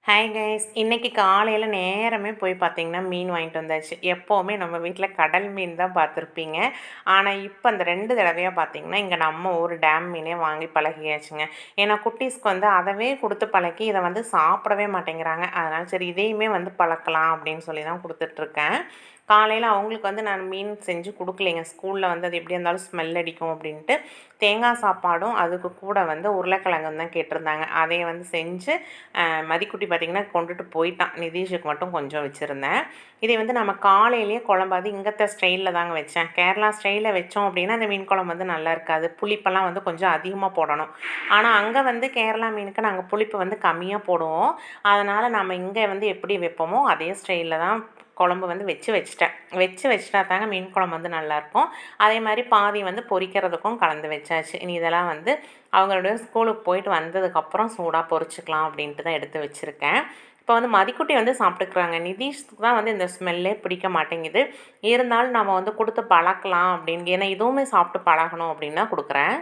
Hi guys, இன்னைக்கு காலையில் நேரமே போய் பார்த்தீங்கன்னா மீன் வாங்கிட்டு வந்தாச்சு. எப்போவுமே நம்ம வீட்டில் கடல் மீன் தான் பார்த்துருப்பீங்க. ஆனால் இப்போ அந்த 2 தடவையாக பார்த்தீங்கன்னா இங்கே நம்ம ஒரு டேம் மீனே வாங்கி பழகியாச்சுங்க. ஏன்னா குட்டீஸ்க்கு வந்து அதவே கொடுத்து பழக்கி இதை வந்து சாப்பிடவே மாட்டேங்கிறாங்க. அதனால் சரி இதையுமே வந்து பழக்கலாம் அப்படின்னு சொல்லி தான் கொடுத்துட்ருக்கேன். காலையில் அவங்களுக்கு வந்து நான் மீன் செஞ்சு கொடுக்கலைங்க. ஸ்கூலில் வந்து அது எப்படி இருந்தாலும் ஸ்மெல் அடிக்கும் அப்படின்ட்டு தேங்காய் சாப்பாடும் அதுக்கு கூட வந்து உருளைக்கிழங்கும் தான் கேட்டிருந்தாங்க. அதையை வந்து செஞ்சு மதிக்குட்டி பார்த்திங்கன்னா கொண்டுட்டு போயிட்டான். நிதீஷுக்கு மட்டும் கொஞ்சம் வச்சுருந்தேன். இதை வந்து நம்ம காலையிலேயே குழம்பாது இங்கத்த ஸ்டைலில் தாங்க வச்சேன். கேரளா ஸ்டைலில் வச்சோம் அப்படின்னா அந்த மீன் குழம்பு வந்து நல்லா இருக்காது. புளிப்பெல்லாம் வந்து கொஞ்சம் அதிகமாக போடணும். ஆனால் அங்கே வந்து கேரளா மீனுக்கு நாங்கள் புளிப்பு வந்து கம்மியாக போடுவோம். அதனால் நம்ம இங்கே வந்து எப்படி வைப்போமோ அதே ஸ்டைலில் தான் குழம்பு வந்து வச்சுட்டா தாங்க மீன் குழம்பு வந்து நல்லாயிருக்கும். அதே மாதிரி பாதி வந்து பொரிக்கிறதுக்கும் கலந்து வச்சாச்சு. இனி இதெல்லாம் வந்து அவங்களுடைய ஸ்கூலுக்கு போயிட்டு வந்ததுக்கப்புறம் சூடாக பொரிச்சிக்கலாம் அப்படின்ட்டு தான் எடுத்து வச்சுருக்கேன். இப்போ வந்து மதிக்குட்டி வந்து சாப்பிட்டுக்குறாங்க. நிதிஷ்க்கு தான் வந்து இந்த ஸ்மெல்லே பிடிக்க மாட்டேங்குது. இருந்தாலும் நம்ம வந்து கொடுத்து பழக்கலாம் அப்படின்னு, ஏன்னா இதுவுமே சாப்பிட்டு பழகணும் அப்படின்னு தான் கொடுக்குறேன்.